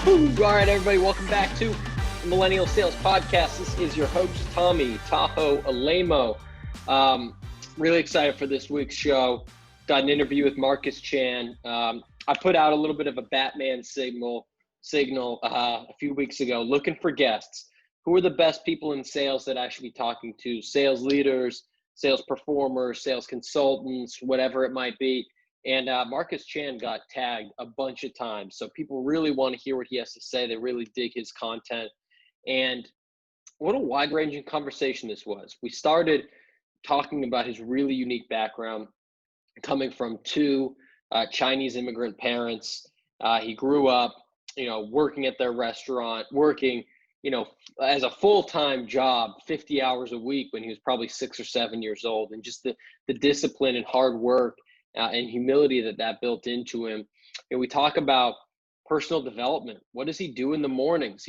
All right, everybody, welcome back to the Millennial Sales Podcast. This is your host, Tommy Tahoe Alemo. Really excited for this week's show. Got an interview with Marcus Chan. I put out a little bit of a Batman signal a few weeks ago, looking for guests. Who are the best people in sales that I should be talking to? Sales leaders, sales performers, sales consultants, whatever it might be. And Marcus Chan got tagged a bunch of times. So people really want to hear what he has to say. They really dig his content. And what a wide-ranging conversation this was. We started talking about his really unique background, coming from two Chinese immigrant parents. He grew up, working at their restaurant, working, as a full-time job, 50 hours a week when he was probably 6 or 7 years old. And just the discipline and hard work and humility that built into him. And we talk about personal development. What does he do in the mornings?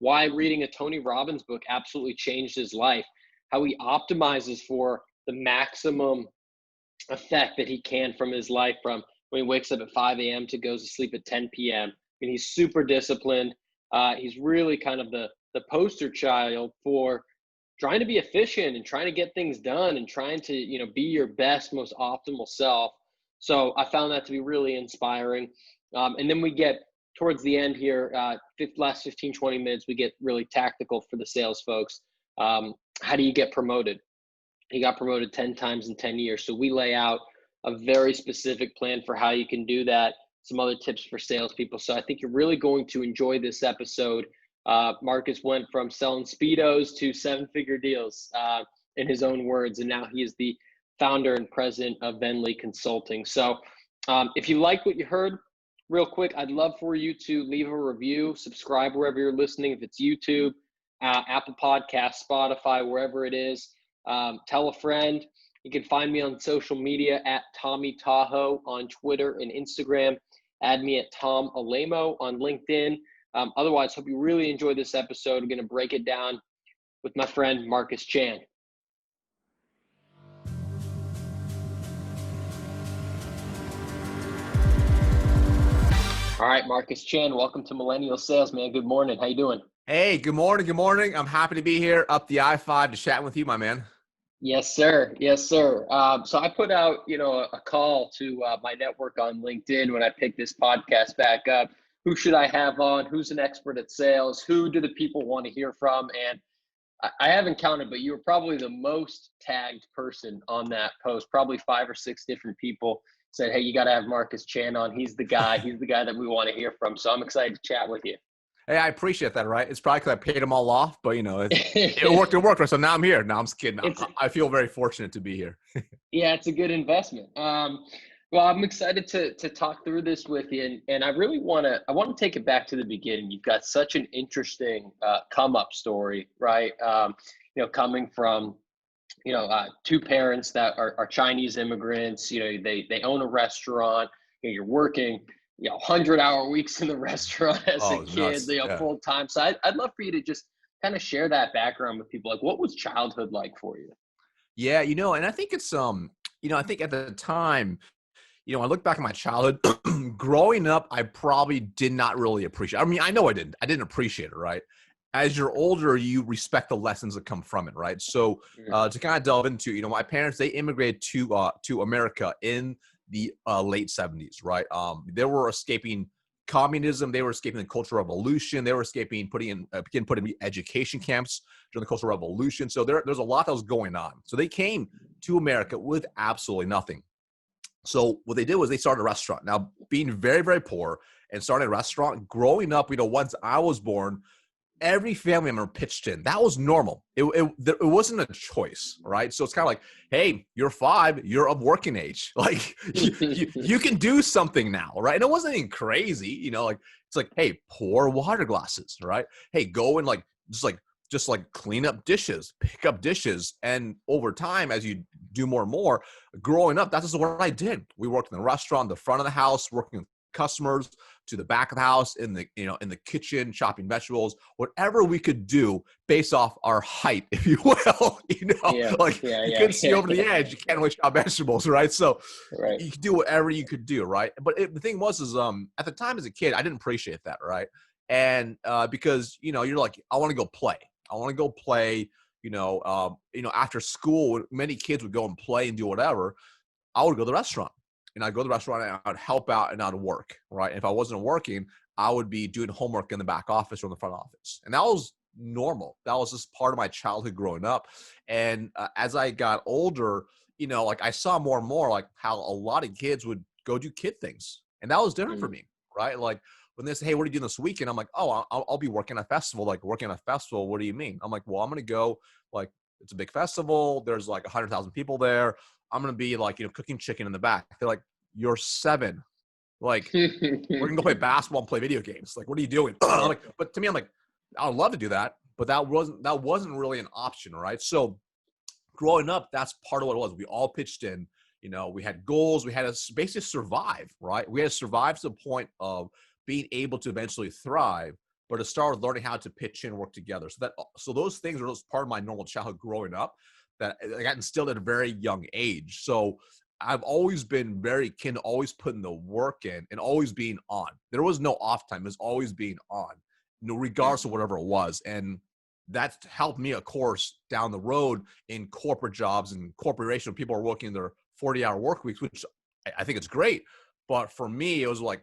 Why reading a Tony Robbins book absolutely changed his life, how he optimizes for the maximum effect that he can from his life, from when he wakes up at 5 a.m. to goes to sleep at 10 p.m. He's super disciplined. He's really kind of the poster child for trying to be efficient and trying to get things done and trying to, be your best, most optimal self. So I found that to be really inspiring. And then we get towards the end here, last 15, 20 minutes, we get really tactical for the sales folks. How do you get promoted? He got promoted 10 times in 10 years. So we lay out a very specific plan for how you can do that, some other tips for salespeople. So I think you're really going to enjoy this episode. Marcus went from selling speedos to 7-figure deals in his own words, and now he is the founder and president of Venli Consulting. So if you like what you heard, real quick, I'd love for you to leave a review, subscribe wherever you're listening, if it's YouTube, Apple Podcasts, Spotify, wherever it is. Tell a friend. You can find me on social media at Tommy Tahoe on Twitter and Instagram. Add me at Tom Alemo on LinkedIn. Otherwise, hope you really enjoy this episode. I'm going to break it down with my friend, Marcus Chan. All right, Marcus Chan, welcome to Millennial Sales, man. Good morning. How you doing? Hey, good morning. Good morning. I'm happy to be here up the I-5 to chat with you, my man. Yes, sir. Yes, sir. So I put out, a call to my network on LinkedIn when I picked this podcast back up. Who should I have on? Who's an expert at sales? Who do the people want to hear from? And I haven't counted, but you were probably the most tagged person on that post. Probably 5 or 6 different people said, hey, you got to have Marcus Chan on. He's the guy. He's the guy that we want to hear from. So I'm excited to chat with you. Hey, I appreciate that, right? It's probably because I paid them all off, but, it worked. It worked. So now I'm here. No, I'm just kidding. I feel very fortunate to be here. Yeah, it's a good investment. Well, I'm excited to talk through this with you, and I really want to take it back to the beginning. You've got such an interesting come up story, right? Coming from two parents that are Chinese immigrants. They own a restaurant. You're working 100-hour weeks in the restaurant as a kid, full time. So I'd love for you to just kind of share that background with people. Like, what was childhood like for you? Yeah, and I think it's I think at the time, I look back at my childhood, growing up, I probably did not really appreciate it. I mean, I know I didn't appreciate it, right? As you're older, you respect the lessons that come from it, right? So to kind of delve into, my parents, they immigrated to America in the late 70s, right? They were escaping communism. They were escaping the Cultural Revolution. They were escaping putting education camps during the Cultural Revolution. So there's a lot that was going on. So they came to America with absolutely nothing. So what they did was they started a restaurant. Now, being very, very poor and starting a restaurant, growing up, once I was born, every family member pitched in. That was normal. It wasn't a choice, right? So it's kind of like, hey, you're 5, you're of working age. Like you can do something now, right? And it wasn't anything crazy, it's like, hey, pour water glasses, right? Hey, go and just clean up dishes, pick up dishes. And over time, as you do more and more, growing up, that's just what I did. We worked in the restaurant, the front of the house, working with customers, to the back of the house, in the kitchen, chopping vegetables, whatever we could do based off our height, if you will. You couldn't see over the edge. You can't really chop vegetables, right? So you could do whatever you could do, right? But the thing was, at the time as a kid, I didn't appreciate that, right? And because, you know, you're like, I want to go play. I want to go play, after school, many kids would go and play and do whatever. I would go to the restaurant, and I'd go to the restaurant and I'd help out and I'd work, right? And if I wasn't working, I would be doing homework in the back office or in the front office. And that was normal. That was just part of my childhood growing up. And as I got older, like I saw more and more like how a lot of kids would go do kid things. And that was different for me, right? Like when they say, hey, what are you doing this weekend? I'm like, oh, I'll be working at a festival. Like working at a festival, what do you mean? I'm like, well, I'm going to go, like, it's a big festival. There's like 100,000 people there. I'm going to be like, cooking chicken in the back. They're like, you're 7. Like, we're going to go play basketball and play video games. Like, what are you doing? I'm like, but to me, I'm like, I would love to do that, but that wasn't really an option, right? So growing up, that's part of what it was. We all pitched in, we had goals. We had to basically survive, right? We had to survive to the point of being able to eventually thrive, but to start learning how to pitch in and work together. So those things are just part of my normal childhood growing up that I got instilled at a very young age. So I've always been very keen to always putting the work in and always being on. There was no off time. It was always being on, regardless of whatever it was. And that's helped me, of course, down the road in corporate jobs and corporation. People are working their 40-hour work weeks, which I think it's great. But for me, it was like,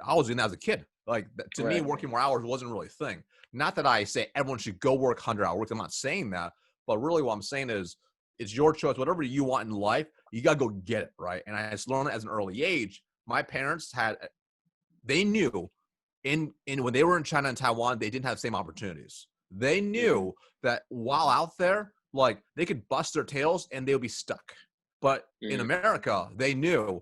I was doing that as a kid. Like, to me, working more hours wasn't really a thing. Not that I say everyone should go work 100-hour works. I'm not saying that. But really what I'm saying is it's your choice. Whatever you want in life, you got to go get it, right? And I just learned it as an early age. My parents they knew in when they were in China and Taiwan, they didn't have the same opportunities. They knew that while out there, like, they could bust their tails and they would be stuck. But in America, they knew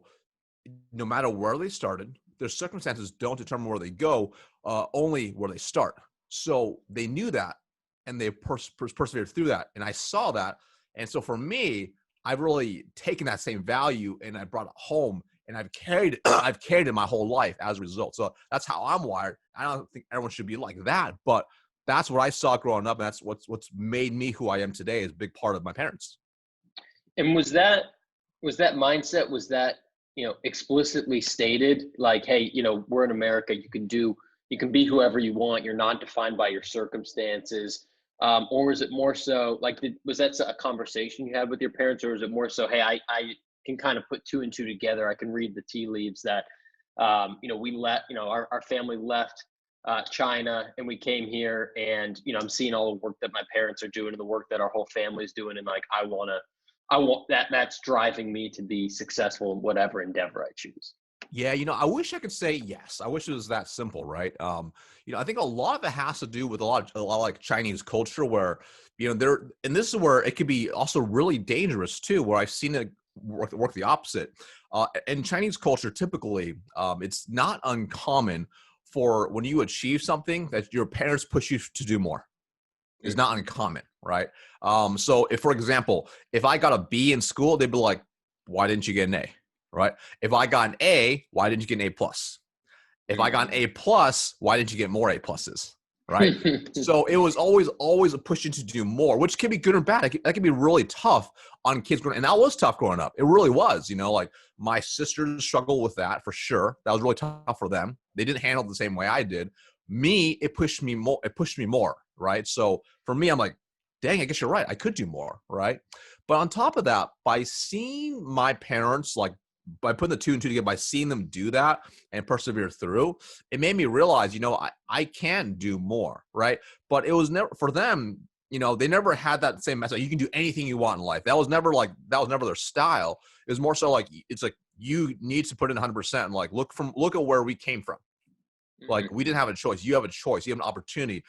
no matter where they started, their circumstances don't determine where they go, only where they start. So they knew that, and they persevered through that. And I saw that. And so for me, I've really taken that same value and I brought it home, and I've carried it my whole life as a result. So that's how I'm wired. I don't think everyone should be like that, but that's what I saw growing up. And that's what's made me who I am today, is a big part of my parents. And was that mindset, was that, explicitly stated, like, hey, we're in America, you can be whoever you want. You're not defined by your circumstances. Or was it more so like, was that a conversation you had with your parents, or was it more so, hey, I can kind of put 2 and 2 together. I can read the tea leaves that, our family left China and we came here, and, I'm seeing all the work that my parents are doing and the work that our whole family is doing. And like, I want that's driving me to be successful in whatever endeavor I choose. Yeah, I wish I could say yes. I wish it was that simple, right? I think a lot of it has to do with a lot of like Chinese culture, where and this is where it could be also really dangerous too, where I've seen it work the opposite. In Chinese culture, typically, it's not uncommon for when you achieve something that your parents push you to do more. Is not uncommon, right? So if, for example, if I got a B in school, they'd be like, why didn't you get an A? Right? If I got an A, why didn't you get an A plus? If I got an A plus, why didn't you get more A pluses? Right? So it was always a push you to do more, which can be good or bad. That can be really tough on kids growing up. And that was tough growing up. It really was, like my sisters struggled with that for sure. That was really tough for them. They didn't handle it the same way I did. Me, it pushed me more, right? So for me, I'm like, dang, I guess you're right. I could do more, right? But on top of that, by seeing my parents, like, by putting the 2 and 2 together, by seeing them do that and persevere through, it made me realize, I can do more, right? But it was never, for them, they never had that same message. You can do anything you want in life. That was never their style. It was more so like, it's like, you need to put in 100% and like, look at where we came from. Like, we didn't have a choice. You have a choice. You have an opportunity.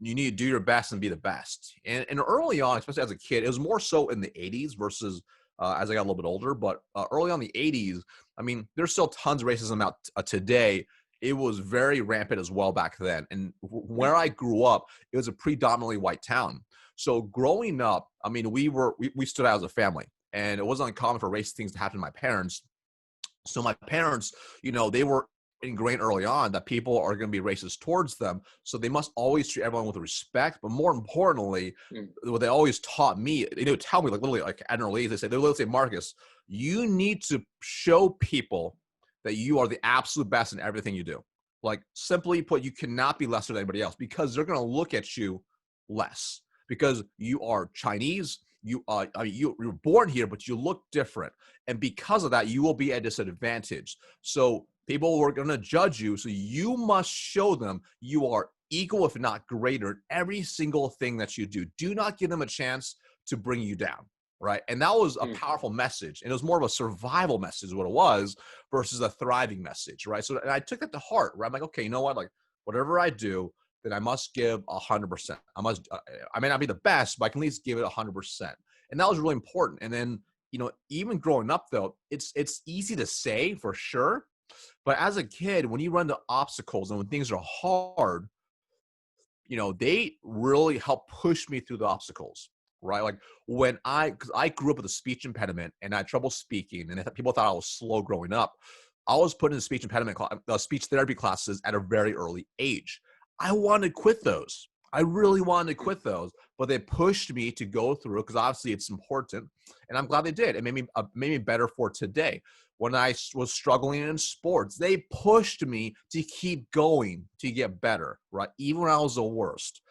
You need to do your best and be the best. And early on, especially as a kid, it was more so in the 80s versus as I got a little bit older. But early on in the 80s, I mean, there's still tons of racism out today. It was very rampant as well back then. And where I grew up, it was a predominantly white town. So growing up, I mean, we stood out as a family. And it wasn't uncommon for racist things to happen to my parents. So my parents, they were ingrained early on that people are going to be racist towards them. So they must always treat everyone with respect. But more importantly, what they always taught me, they would tell me, like, literally, like at an early age, they literally say, Marcus, you need to show people that you are the absolute best in everything you do. Like, simply put, you cannot be lesser than anybody else because they're going to look at you less because you are Chinese. You're born here, but you look different. And because of that, you will be at a disadvantage. So people are going to judge you. So you must show them you are equal, if not greater, in every single thing that you do. Do not give them a chance to bring you down. Right. And that was a powerful message. And it was more of a survival message, is what it was, versus a thriving message. Right. So, and I took that to heart. Right. I'm like, okay, you know what? Like, whatever I do, then I must give 100%. I may not be the best, but I can at least give it 100%. And that was really important. And then, even growing up, though, it's easy to say for sure. But as a kid, when you run into obstacles and when things are hard, they really help push me through the obstacles. Right. Like because I grew up with a speech impediment and I had trouble speaking, and people thought I was slow growing up. I was put in speech therapy classes at a very early age. I wanted to quit those. I really wanted to quit those, but they pushed me to go through because obviously it's important, and I'm glad they did. It made me better for today. When I was struggling in sports, they pushed me to keep going to get better. Right, even when I was the worst,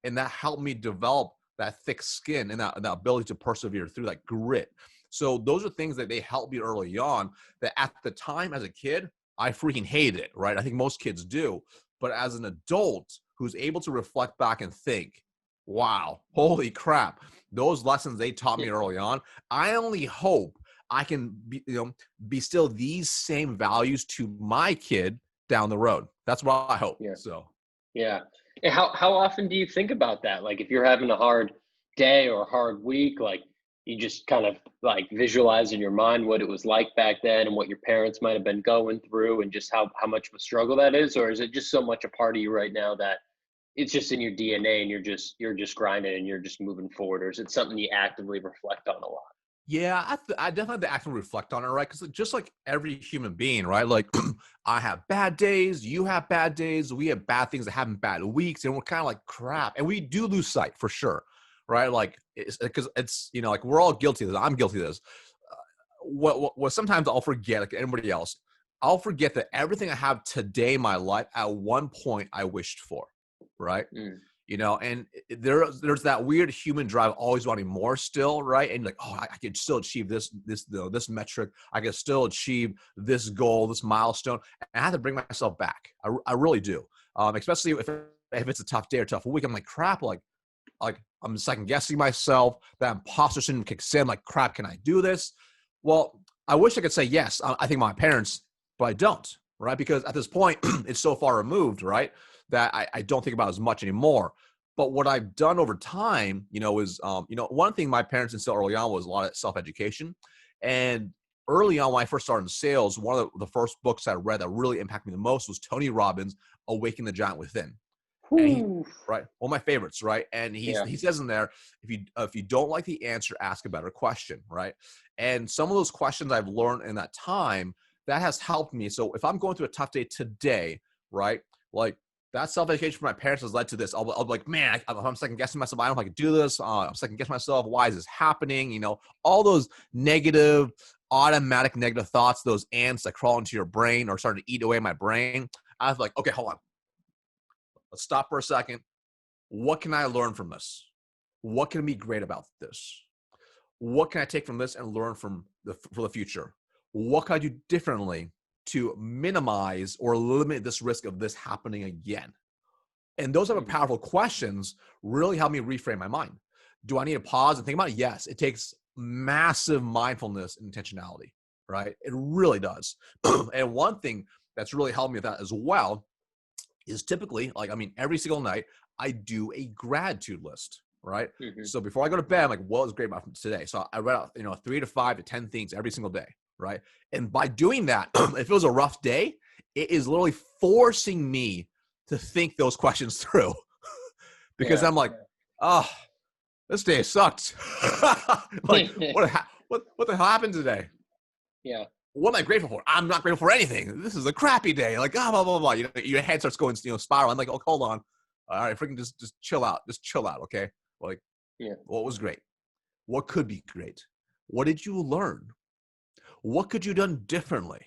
and that helped me develop that thick skin and that ability to persevere through that grit. So those are things that they helped me early on that at the time as a kid, I freaking hated it, right? I think most kids do. But as an adult who's able to reflect back and think, wow, holy crap, those lessons they taught me early on, I only hope I can be still these same values to my kid down the road. That's what I hope. Yeah. So. Yeah. And how often do you think about that? Like if you're having a hard day or a hard week, like you just kind of like visualize in your mind what it was like back then and what your parents might have been going through and just how much of a struggle that is? Or is it just so much a part of you right now that it's just in your DNA and you're just grinding and you're just moving forward? Or is it something you actively reflect on a lot? Yeah, I definitely have to actively reflect on it, right? Because just like every human being, right? Like I have bad days, you have bad days, we have bad things that happen, bad weeks, and we're kind of like crap, and we do lose sight for sure, right? Like because it's like we're all guilty of this. I'm guilty of this. What sometimes I'll forget, like anybody else, I'll forget that everything I have today in my life at one point I wished for, right? And there's that weird human drive always wanting more still, right? And like, oh, I can still achieve this metric. I can still achieve this goal, this milestone. And I have to bring myself back. I really do. Especially if it's a tough day or tough week, I'm like, crap, like I'm second guessing myself. That imposter syndrome kicks in. Like, crap, can I do this? Well, I wish I could say yes. I think my parents, but I don't, right? Because at this point, it's so far removed, right? That I don't think about as much anymore. But what I've done over time, is, one thing my parents instilled early on was a lot of self-education. And early on, when I first started in sales, one of the first books I read that really impacted me the most was Tony Robbins' Awaken the Giant Within. And right, one of my favorites, right? And he says in there, if you don't like the answer, ask a better question, right? And some of those questions I've learned in that time, that has helped me. So if I'm going through a tough day today, right, like that self-education from my parents has led to this. I'll be like, man, I'm second guessing myself. I don't know if I can do this. I'm second guessing myself. Why is this happening? All those automatic negative thoughts, those ants that crawl into your brain or starting to eat away my brain. I was like, okay, hold on. Let's stop for a second. What can I learn from this? What can be great about this? What can I take from this and learn for the future? What can I do differently to minimize or limit this risk of this happening again? And those type of powerful questions really help me reframe my mind. Do I need to pause and think about it? Yes, it takes massive mindfulness and intentionality, right? It really does. And one thing that's really helped me with that as well is typically, every single night, I do a gratitude list, right? So before I go to bed, I'm like, what was great about today? So I write out, 3 to 5 to 10 things every single day, right? And by doing that, if it was a rough day, it is literally forcing me to think those questions through because I'm like, oh, this day sucked. Like, what the hell happened today? Yeah. What am I grateful for? I'm not grateful for anything. This is a crappy day. Like, blah, blah, blah. Your head starts going, spiral. I'm like, oh, hold on. All right, freaking just chill out. Just chill out, okay? Like, what was great? What could be great? What did you learn? What could you have done differently?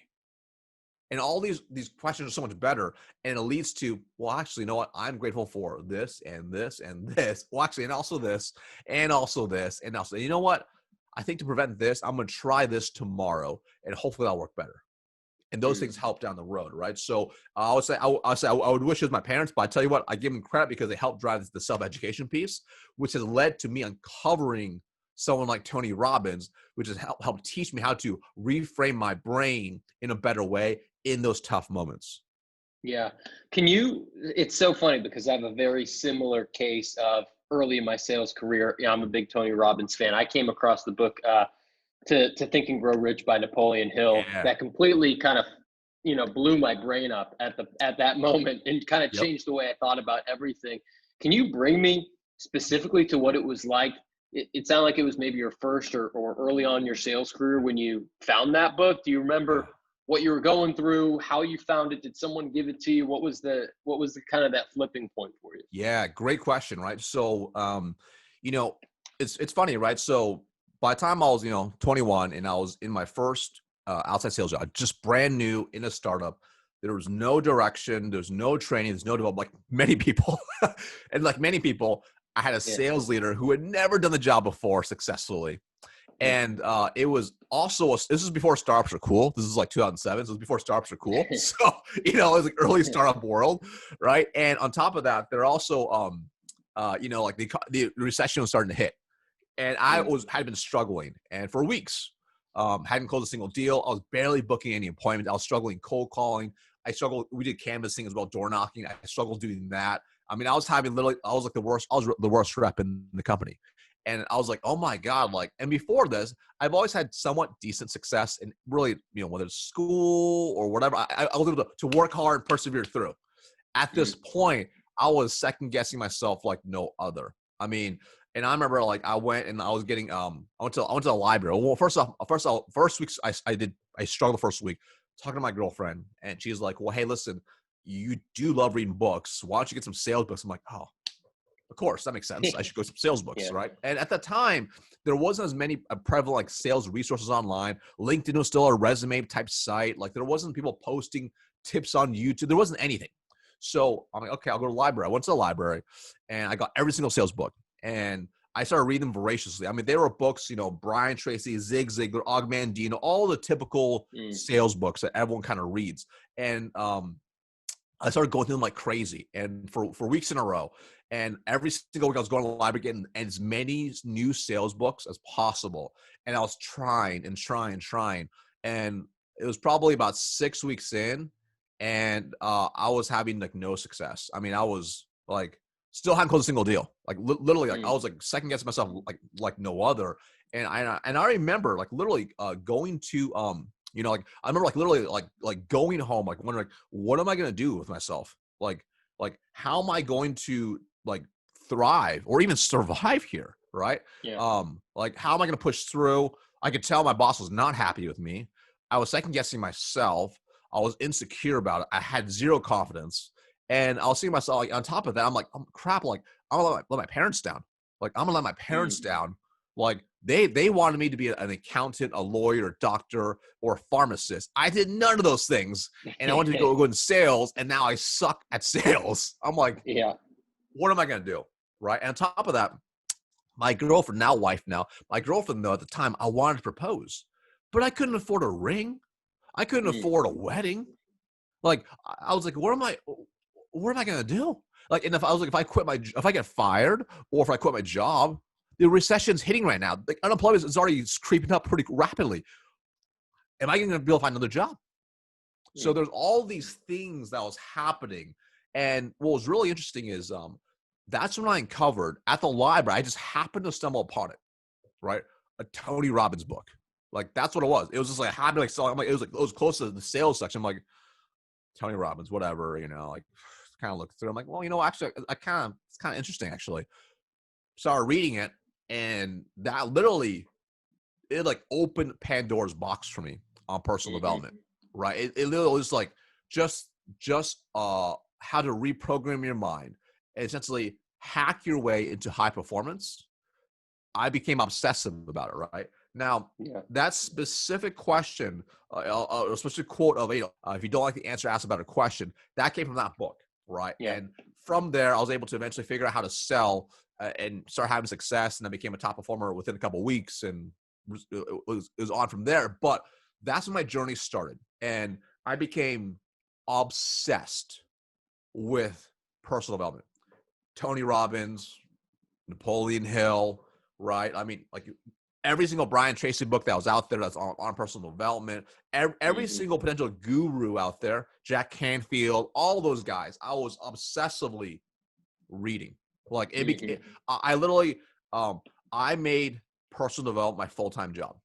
And all these questions are so much better. And it leads to, well, actually, you know what? I'm grateful for this and this and this. Well, actually, and also this and also this and also, you know what? I think to prevent this, I'm going to try this tomorrow and hopefully that'll work better. And those things help down the road, right? So I would say I would wish it was my parents, but I tell you what, I give them credit because they helped drive the self-education piece, which has led to me uncovering someone like Tony Robbins, which has helped teach me how to reframe my brain in a better way in those tough moments. Yeah. It's so funny because I have a very similar case of early in my sales career. I'm a big Tony Robbins fan. I came across the book, to Think and Grow Rich by Napoleon Hill, Yeah. that completely kind of, blew my brain up at that moment and kind of Yep. changed the way I thought about everything. Can you bring me specifically to what it was like? It sounded like it was maybe your first or early on in your sales career when you found that book. Do you Yeah. remember what you were going through, how you found it? Did someone give it to you? What was the kind of that flipping point for you? Yeah, great question, right? So, you know, it's funny, right? So by the time I was, 21 and I was in my first outside sales job, just brand new in a startup, there was no direction, there's no training, there's no development, like many people. And like many people, I had a Yeah. sales leader who had never done the job before successfully. Mm. And it was also, this is before startups were cool. This is like 2007. So it was before startups were cool. So, it was like early startup world. Right. And on top of that, they're also, like the recession was starting to hit. And I Mm. had been struggling. And for weeks, hadn't closed a single deal. I was barely booking any appointments. I was struggling cold calling. We did canvassing as well, door knocking. I struggled doing that. I mean, I was like the worst. I was the worst rep in the company. And I was like, oh my God, and before this, I've always had somewhat decent success and really, whether it's school or whatever, I was able to work hard and persevere through. At this Mm. point, I was second guessing myself like no other. I mean, and I remember I went and I was getting, I went to the library. Well, first week I struggled the first week talking to my girlfriend and she's like, well, hey, listen, you do love reading books. Why don't you get some sales books? I'm like, oh, of course, that makes sense. I should go some sales books, Yeah. right? And at the time, there wasn't as many prevalent like sales resources online. LinkedIn was still a resume type site. Like there wasn't people posting tips on YouTube. There wasn't anything. So I'm like, okay, I'll go to the library. I went to the library and I got every single sales book. And I started reading them voraciously. I mean, there were books, Brian Tracy, Zig Ziglar, Og Mandino, all the typical Mm. sales books that everyone kind of reads. And I started going through them like crazy, and for weeks in a row. And every single week I was going to the library getting as many new sales books as possible. And I was trying and trying and trying. And it was probably about 6 weeks in, and I was having like no success. I mean, I was like still hadn't closed a single deal. Like literally, like I Mm. was like second guessing myself like no other. And I remember like literally going to I remember like literally like going home, like wondering, like, what am I going to do with myself? Like how am I going to like thrive or even survive here? Right. Yeah. Like, how am I going to push through? I could tell my boss was not happy with me. I was second guessing myself. I was insecure about it. I had zero confidence. And I was seeing myself like on top of that, I'm like, oh, crap. Like I'm going to let my parents down. Like I'm gonna let my parents Mm. down. Like they wanted me to be an accountant, a lawyer, a doctor, or a pharmacist. I did none of those things, and I wanted to go in sales, and now I suck at sales. I'm like, Yeah. what am I gonna do, right? And on top of that, my girlfriend, now wife, my girlfriend though at the time, I wanted to propose, but I couldn't afford a ring. I couldn't Mm. afford a wedding. Like I was like, what am I gonna do? Like, and if I was like, if I get fired or if I quit my job, the recession's hitting right now. Like unemployment is already creeping up pretty rapidly. Am I going to be able to find another job? So Mm. there's all these things that was happening. And what was really interesting is that's when I uncovered at the library, I just happened to stumble upon it, right? A Tony Robbins book. Like that's what it was. It was just like happening like selling. I'm like, it was close to the sales section. I'm like, Tony Robbins, whatever, like kind of looked through. I'm like, well, actually it's kind of interesting actually. Started reading it, and that literally it like opened Pandora's box for me on personal Mm-hmm. development, right? It literally was like just how to reprogram your mind and essentially hack your way into high performance. I became obsessive about it, right? Now, Yeah. that specific question, a specific quote of, if you don't like the answer, ask about a question, that came from that book, right? Yeah. And from there, I was able to eventually figure out how to sell and start having success. And I became a top performer within a couple of weeks, and it was on from there. But that's when my journey started. And I became obsessed with personal development. Tony Robbins, Napoleon Hill, right? I mean, like every single Brian Tracy book that was out there that's on personal development, every single potential guru out there, Jack Canfield, all those guys, I was obsessively reading. Like I literally, I made personal development my full-time job.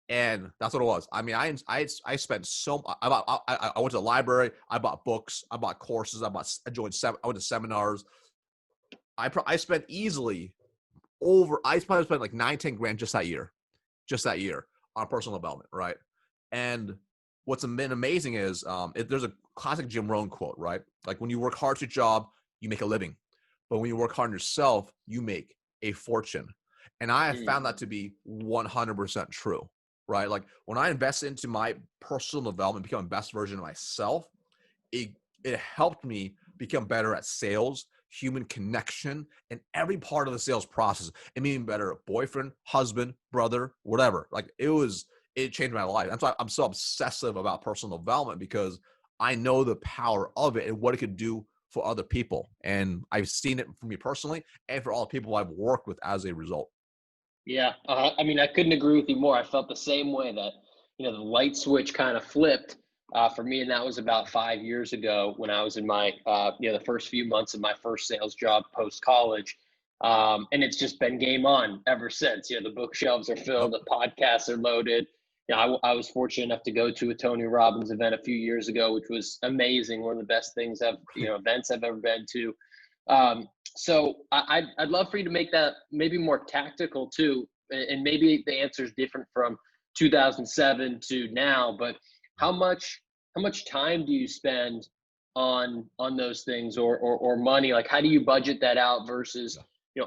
And that's what it was. I mean, I spent I went to the library. I bought books. I bought courses. I went to seminars. I spent easily I probably spent like 9-10 grand just that year on personal development, right? And what's been amazing is there's a classic Jim Rohn quote, right? Like, when you work hard at your job, you make a living, but when you work hard on yourself, you make a fortune. And I have found that to be 100% true, right? Like, when I invest into my personal development, become the best version of myself, it helped me become better at sales, human connection, and every part of the sales process. And being better boyfriend, husband, brother, whatever. Like, it changed my life. That's why I'm so obsessive about personal development, because I know the power of it and what it could do for other people. And I've seen it for me personally and for all the people I've worked with as a result. Yeah. I mean, I couldn't agree with you more. I felt the same way, that, the light switch kind of flipped for me. And that was about 5 years ago, when I was in my, the first few months of my first sales job post college. And it's just been game on ever since. The bookshelves are filled, the podcasts are loaded. I was fortunate enough to go to a Tony Robbins event a few years ago, which was amazing. One of the best events I've ever been to. So I'd love for you to make that maybe more tactical too, and maybe the answer is different from 2007 to now. But how much time do you spend on those things, or money? Like, how do you budget that out versus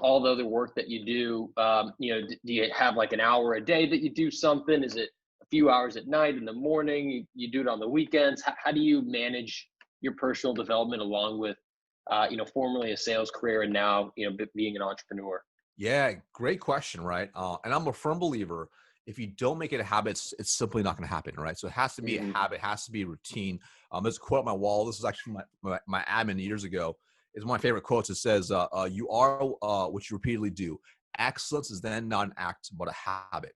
all the other work that you do? Do you have like an hour a day that you do something? Is it a few hours at night, in the morning? You do it on the weekends? How do you manage your personal development along with formerly a sales career and now, being an entrepreneur? Yeah, great question, right? And I'm a firm believer, if you don't make it a habit, it's simply not going to happen, right? So it has to be a habit, it has to be a routine. There's a quote on my wall. This is actually my admin years ago. It's one of my favorite quotes. It says, you are what you repeatedly do. Excellence is then not an act, but a habit.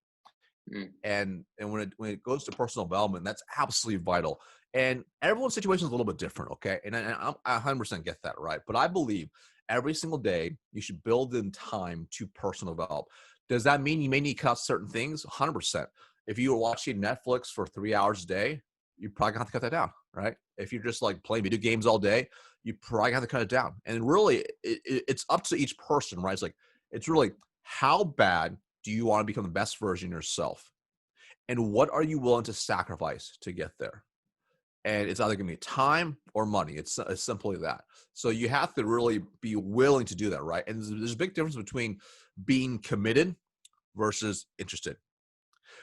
And when it goes to personal development, that's absolutely vital. And everyone's situation is a little bit different, okay? And I 100% get that, right? But I believe every single day you should build in time to personal develop. Does that mean you may need to cut certain things? 100%. If you were watching Netflix for 3 hours a day, you probably have to cut that down, right? If you're just like playing video games all day, you probably have to cut it down. And really, it's up to each person, right? It's really, how bad do you want to become the best version of yourself? And what are you willing to sacrifice to get there? And it's either going to be time or money. It's simply that. So you have to really be willing to do that, right? And there's a big difference between being committed versus interested.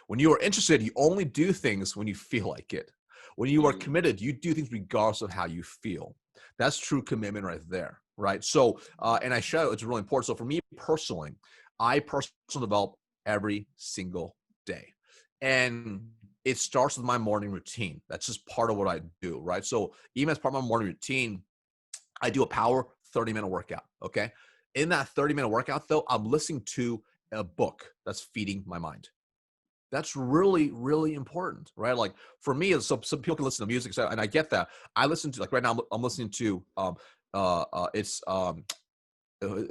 When you are interested, you only do things when you feel like it. When you are committed, you do things regardless of how you feel. That's true commitment right there, right? So, and I show it's really important. So for me personally, I personally develop every single day. And it starts with my morning routine. That's just part of what I do, right? So even as part of my morning routine, I do a power 30-minute workout, okay? In that 30-minute workout, though, I'm listening to a book that's feeding my mind. That's really, really important, right? Like for me, some people can listen to music, and I get that. I listen to, like right now, I'm listening to, it's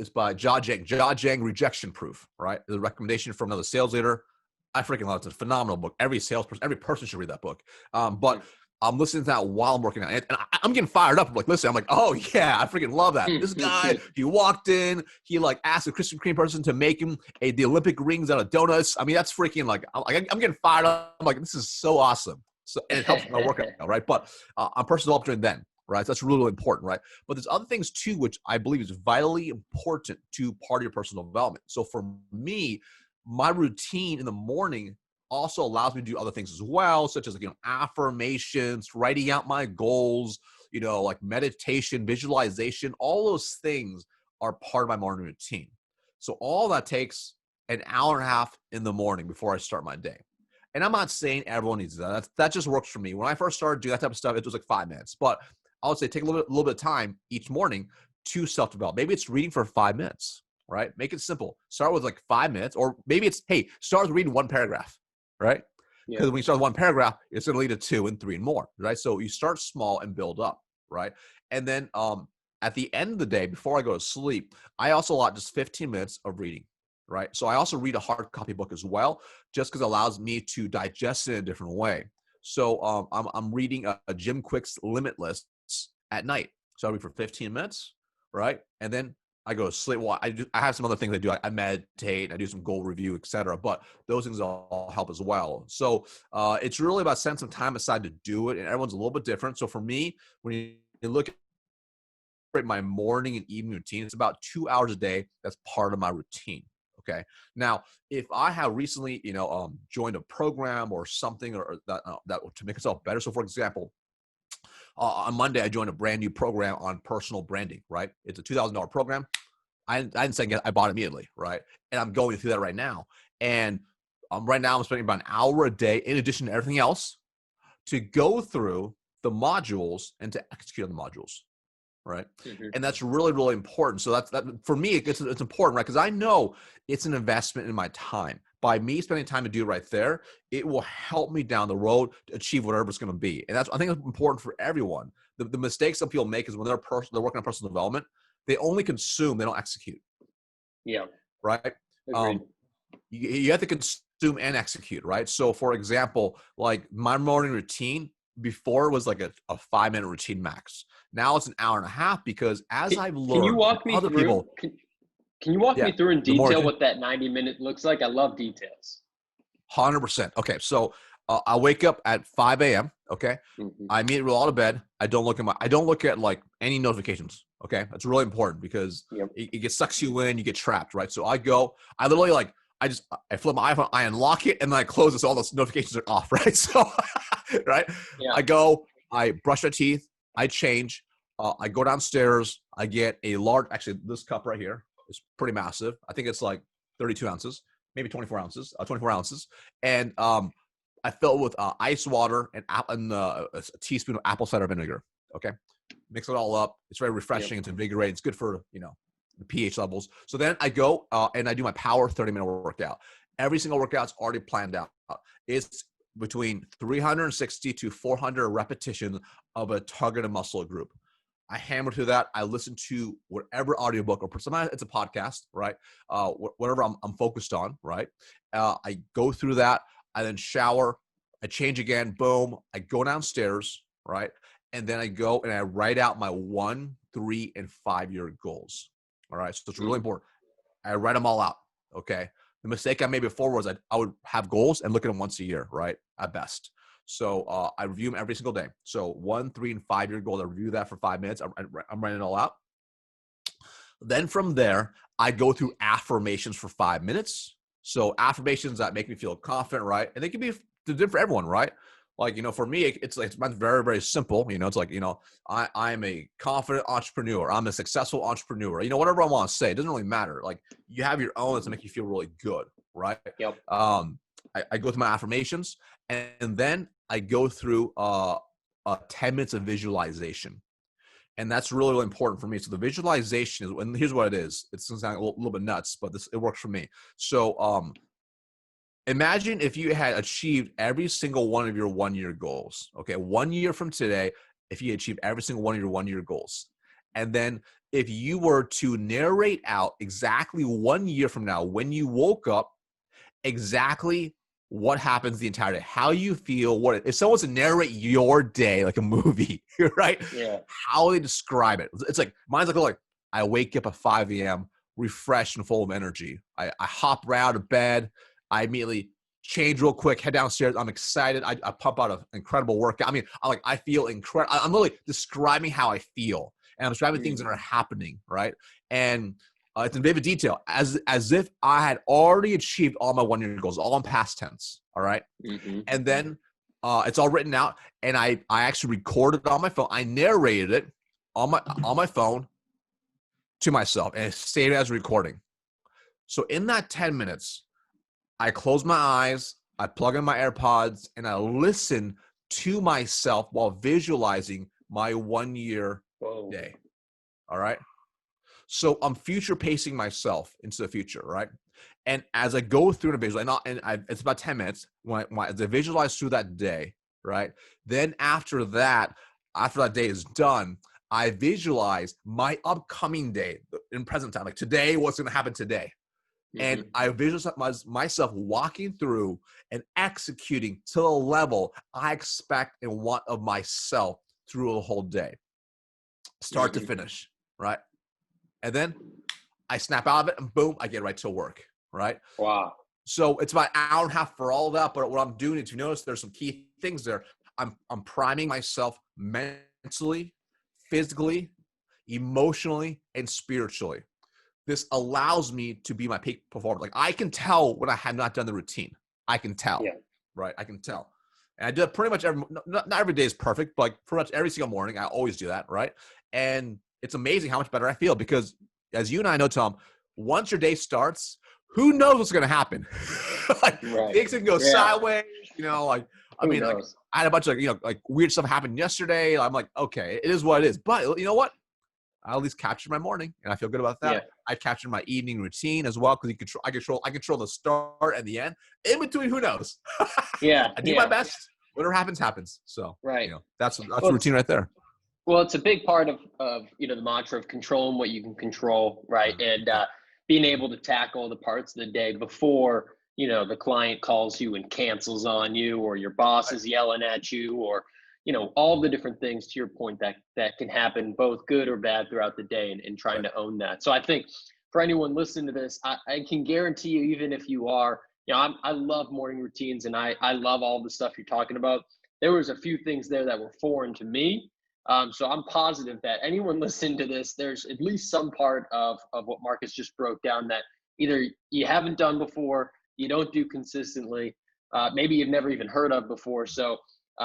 by Jia Jiang, Rejection Proof, right? The recommendation from another sales leader. I freaking love it. It's a phenomenal book. Every salesperson, every person should read that book. But I'm listening to that while I'm working on it. And I'm getting fired up. I'm like, listen, I'm like, oh yeah, I freaking love that. This guy, he walked in, he like asked a Krispy Kreme person to make him the Olympic rings out of donuts. I mean, that's freaking like, I'm getting fired up. I'm like, this is so awesome. So, and it helps my workout, right? But I'm personal development then, right? So that's really, really important, right? But there's other things too, which I believe is vitally important to part of your personal development. So for me, my routine in the morning also allows me to do other things as well, such as like, affirmations, writing out my goals, like meditation, visualization. All those things are part of my morning routine. So all that takes an hour and a half in the morning before I start my day. And I'm not saying everyone needs that. That just works for me. When I first started doing that type of stuff, it was like 5 minutes. But I would say take a little bit of time each morning to self-develop. Maybe it's reading for 5 minutes, right? Make it simple. Start with like 5 minutes, or maybe it's, hey, start with reading one paragraph, right? Because when you start with one paragraph, it's going to lead to 2 and 3 and more, right? So you start small and build up, right? And then at the end of the day, before I go to sleep, I also allot just 15 minutes of reading, right? So I also read a hard copy book as well, just because it allows me to digest it in a different way. So I'm reading a Jim Quick's Limitless at night. So I read for 15 minutes, right? And then I go to sleep. Well, I have some other things I do. I meditate, I do some goal review, etc. But those things all help as well. So it's really about setting some time aside to do it. And everyone's a little bit different. So for me, when you look at my morning and evening routine, it's about 2 hours a day. That's part of my routine. Okay. Now, if I have recently, joined a program or something or that to make myself better. So for example, on Monday, I joined a brand new program on personal branding, right? It's a $2,000 program. I didn't say I bought it immediately, right? And I'm going through that right now. And right now I'm spending about an hour a day in addition to everything else to go through the modules and to execute on the modules, right? Mm-hmm. And that's really, really important. So that for me, it's important, right? Because I know it's an investment in my time. By me spending time to do it right there, it will help me down the road to achieve whatever it's going to be. And I think it's important for everyone. The mistakes some people make is when they're working on personal development, they only consume, they don't execute. Yeah. Right? You have to consume and execute, right? So for example, like my morning routine before was like a 5-minute routine max. Now it's an hour and a half because as I've learned, can you walk me other through? people, Can you walk me through in detail what that 90-minute looks like? I love details. 100%. Okay, so I wake up at 5 a.m. Okay, I immediately roll out of bed. I don't look at like any notifications. Okay, that's really important because it gets sucks you in. You get trapped, right? So I literally I flip my iPhone, I unlock it, and then I close it so all those notifications are off, right? So, right? Yeah. I go, I brush my teeth, I change, I go downstairs, I get a large. Actually, this cup right here is pretty massive. I think it's like 32 ounces, maybe 24 ounces. And I fill it with ice water and a teaspoon of apple cider vinegar. Okay. Mix it all up. It's very refreshing. It's invigorating. It's good for, the pH levels. So then I go and I do my power 30-minute workout. Every single workout's already planned out. It's between 360 to 400 repetitions of a targeted muscle group. I hammer through that. I listen to whatever audiobook or sometimes it's a podcast, right? Whatever I'm focused on, right? I go through that. I then shower. I change again. Boom. I go downstairs, right? And then I go and I write out my 1, 3, and 5-year goals. All right. So it's really important. I write them all out. Okay. The mistake I made before was I would have goals and look at them once a year, right? At best. So I review them every single day. So 1, 3, and 5-year goals. I review that for 5 minutes. I'm writing it all out. Then from there, I go through affirmations for 5 minutes. So affirmations that make me feel confident, right? And they can be different for everyone, right? Like, for me, it's very, very simple. It's like, I'm a confident entrepreneur. I'm a successful entrepreneur. Whatever I want to say, it doesn't really matter. Like you have your own that's to make you feel really good, right? Yep. I go through my affirmations and then I go through 10 minutes of visualization. And that's really, really important for me. So the visualization is, and here's what it is. It's going to sound a little bit nuts, but it works for me. So imagine if you had achieved every single one of your 1-year goals. Okay, 1 year from today, if you achieved every single one of your 1-year goals. And then if you were to narrate out exactly 1 year from now, when you woke up, exactly what happens the entire day, how you feel, if someone was to narrate your day like a movie, right? Yeah. How they describe it. It's like, mine's like I wake up at 5 a.m., refreshed and full of energy. I hop right out of bed. I immediately change real quick, head downstairs. I'm excited. I pump out an incredible workout. I mean, I feel incredible. I'm really describing how I feel. And I'm describing things that are happening, right? And It's in vivid detail, as if I had already achieved all my 1 year goals, all in past tense. All right. Mm-hmm. And then it's all written out, and I actually recorded it on my phone. I narrated it on my phone to myself, and it stayed as a recording. So in that 10 minutes, I close my eyes, I plug in my AirPods, and I listen to myself while visualizing my 1 year day. All right. So I'm future pacing myself into the future, right? And as I go through the visual, it's about 10 minutes as I visualize through that day, right? Then after that day is done, I visualize my upcoming day in present time, like today, what's going to happen today. And I visualize myself walking through and executing to the level I expect and want of myself through the whole day, start to finish, right? And then I snap out of it and boom, I get right to work, right? Wow. So it's about an hour and a half for all of that. But what I'm doing, if you notice, there's some key things there. I'm priming myself mentally, physically, emotionally, and spiritually. This allows me to be my peak performer. Like I can tell when I have not done the routine. I can tell, right? I can tell. And I do it pretty much not every day is perfect, but like pretty much every single morning, I always do that, right? And it's amazing how much better I feel because as you and I know, Tom, once your day starts, who knows what's going to happen? Things can go sideways, like, I had a bunch of, like weird stuff happened yesterday. I'm like, okay, it is what it is. But you know what? I at least captured my morning and I feel good about that. Yeah. I captured my evening routine as well. Cause I control the start and the end. In between, who knows? I do my best. Whatever happens, happens. So that's the routine right there. Well, it's a big part of the mantra of controlling what you can control, right? And being able to tackle the parts of the day before, the client calls you and cancels on you, or your boss is yelling at you, or, all the different things, to your point, that can happen, both good or bad, throughout the day, and trying to own that. So I think for anyone listening to this, I can guarantee you, even if you are, I love morning routines, and I love all the stuff you're talking about. There was a few things there that were foreign to me. So I'm positive that anyone listening to this, there's at least some part of what Marcus just broke down that either you haven't done before, you don't do consistently, maybe you've never even heard of before. So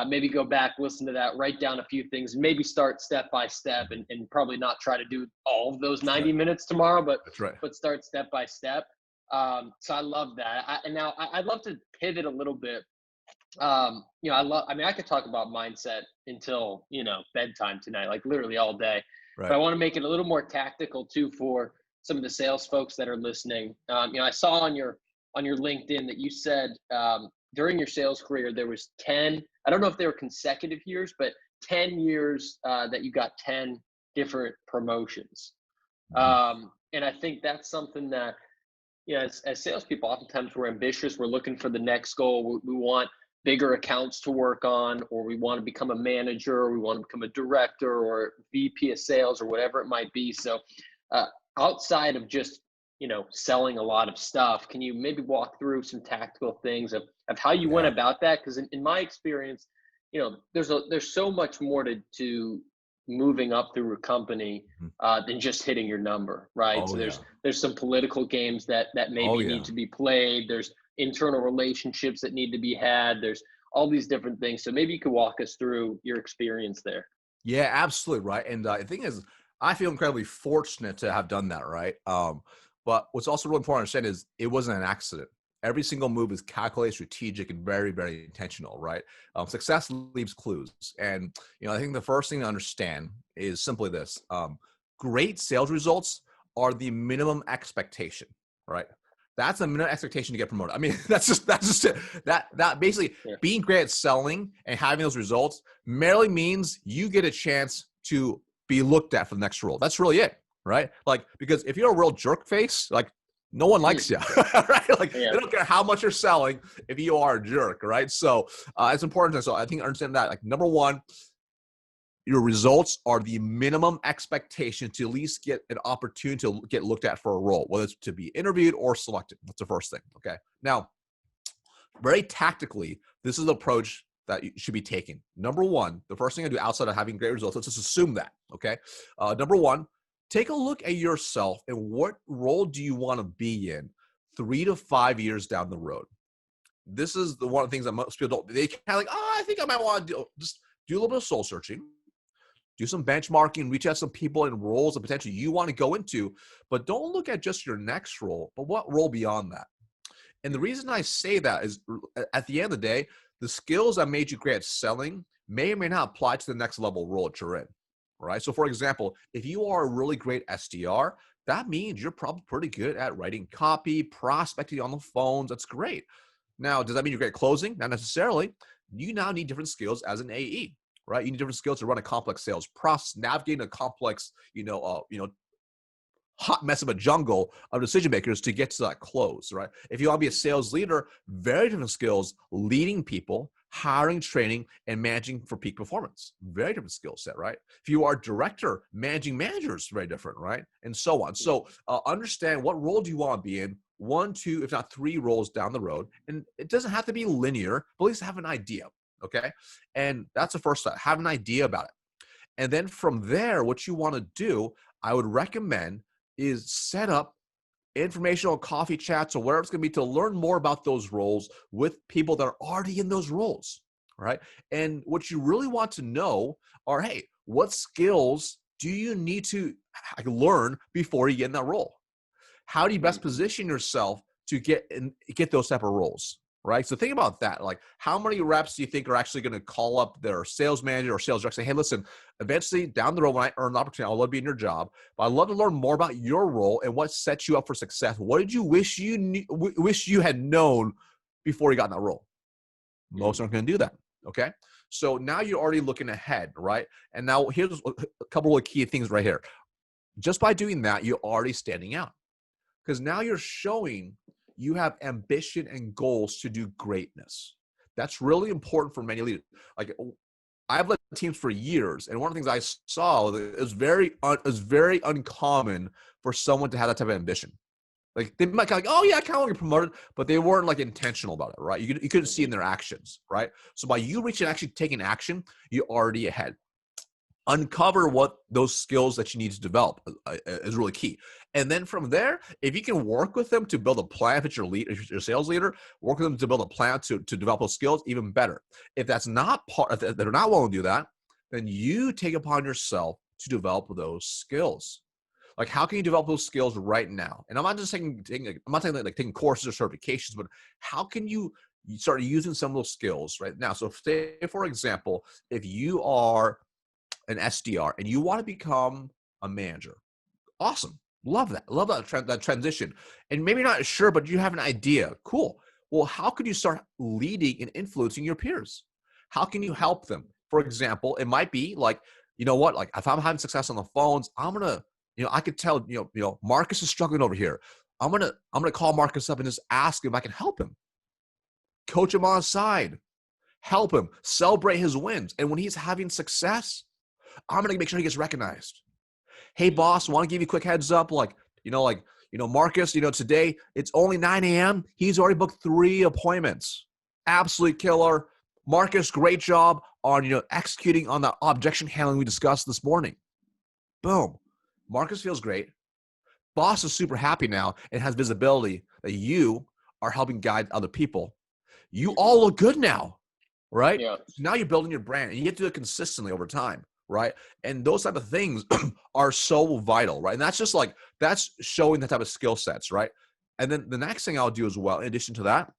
maybe go back, listen to that, write down a few things, and maybe start step by step, and probably not try to do all of those 90 minutes tomorrow, but start step by step. So I love that. I'd love to pivot a little bit. I could talk about mindset until, bedtime tonight, like literally all day, but I want to make it a little more tactical too, for some of the sales folks that are listening. I saw on your LinkedIn that you said, during your sales career, there was 10, I don't know if they were consecutive years, but 10 years, that you got 10 different promotions. And I think that's something that, as salespeople, oftentimes we're ambitious. We're looking for the next goal. We want bigger accounts to work on, or we want to become a manager, or we want to become a director or VP of sales, or whatever it might be. So outside of just, selling a lot of stuff, can you maybe walk through some tactical things of how you went about that? Because in my experience, there's so much more to moving up through a company than just hitting your number, right? So there's some political games that maybe need to be played. There's internal relationships that need to be had. There's all these different things. So maybe you could walk us through your experience there. Yeah, absolutely. Right. And the thing is, I feel incredibly fortunate to have done that. Right. But what's also really important to understand is it wasn't an accident. Every single move is calculated, strategic, and very, very intentional, right? Success leaves clues. And, I think the first thing to understand is simply this. Great sales results are the minimum expectation, right? That's the minimum expectation to get promoted. I mean, that's just it. That basically being great at selling and having those results merely means you get a chance to be looked at for the next role. That's really it, right? Like, because if you're a real jerk face, like, no one likes you, right? Like, they don't care how much you're selling if you are a jerk, right? So it's important. So I think understand that. Like, number one, your results are the minimum expectation to at least get an opportunity to get looked at for a role, whether it's to be interviewed or selected. That's the first thing, okay? Now, very tactically, this is the approach that you should be taking. Number one, the first thing I do outside of having great results, let's just assume that, okay? Number one, take a look at yourself and what role do you want to be in 3 to 5 years down the road. This is the one of the things that most people don't, they kind of like, oh, I think I might want to just do a little bit of soul searching, do some benchmarking, reach out to some people in roles that potentially you want to go into, but don't look at just your next role, but what role beyond that. And the reason I say that is at the end of the day, the skills that made you great at selling may or may not apply to the next level role that you're in, right? So for example, if you are a really great SDR, that means you're probably pretty good at writing copy, prospecting on the phones. That's great. Now, does that mean you're great at closing? Not necessarily. You now need different skills as an AE, right? You need different skills to run a complex sales process, navigating a complex, hot mess of a jungle of decision makers to get to that close, right? If you want to be a sales leader, very different skills, leading people, hiring, training, and managing for peak performance. Very different skill set, right? If you are a director, managing managers, very different, right? And so on. So understand what role do you want to be in, 1, 2, if not 3 roles down the road. And it doesn't have to be linear, but at least have an idea, okay? And that's the first step, have an idea about it. And then from there, what you want to do, I would recommend is set up informational coffee chats or whatever it's going to be to learn more about those roles with people that are already in those roles, right? And what you really want to know are, hey, what skills do you need to learn before you get in that role? How do you best position yourself to get those type of roles, right? So think about that. Like, how many reps do you think are actually going to call up their sales manager or sales director and say, hey, listen, eventually down the road when I earn the opportunity, I'd love to be in your job, but I'd love to learn more about your role and what sets you up for success. What did you wish you had known before you got in that role? Most aren't going to do that, okay? So now you're already looking ahead, right? And now here's a couple of key things right here. Just by doing that, you're already standing out because now you're showing you have ambition and goals to do greatness. That's really important for many leaders. Like, I've led teams for years, and one of the things I saw is very uncommon for someone to have that type of ambition. Like, they might kind of like, oh yeah, I kind of want to get promoted, but they weren't like intentional about it, right? You couldn't see in their actions, right? So by you reaching, actually taking action, you're already ahead. Uncover what those skills that you need to develop is really key. And then from there, if you can work with them to build a plan, if you're a sales leader, work with them to build a plan to develop those skills, even better. If that's not if they're not willing to do that, then you take upon yourself to develop those skills. Like, how can you develop those skills right now? And I'm not just taking courses or certifications, but how can you start using some of those skills right now? So say, for example, if you are an SDR and you want to become a manager, awesome. Love that. Love that transition. And maybe not sure, but you have an idea. Cool. Well, how could you start leading and influencing your peers? How can you help them? For example, it might be like, you know what, like if I'm having success on the phones, I'm going to, I could tell, Marcus is struggling over here. I'm going to call Marcus up and just ask him if I can help him. Coach him on the side. Help him. Celebrate his wins. And when he's having success, I'm going to make sure he gets recognized. Hey, boss, want to give you a quick heads up? Marcus, today it's only 9 a.m. He's already booked 3 appointments. Absolute killer. Marcus, great job on, executing on the objection handling we discussed this morning. Boom. Marcus feels great. Boss is super happy now and has visibility that you are helping guide other people. You all look good now, right? Yeah. So now you're building your brand and you get to do it consistently over time. Right. And those type of things are so vital. Right. And that's showing the type of skill sets. Right. And then the next thing I'll do as well, in addition to that,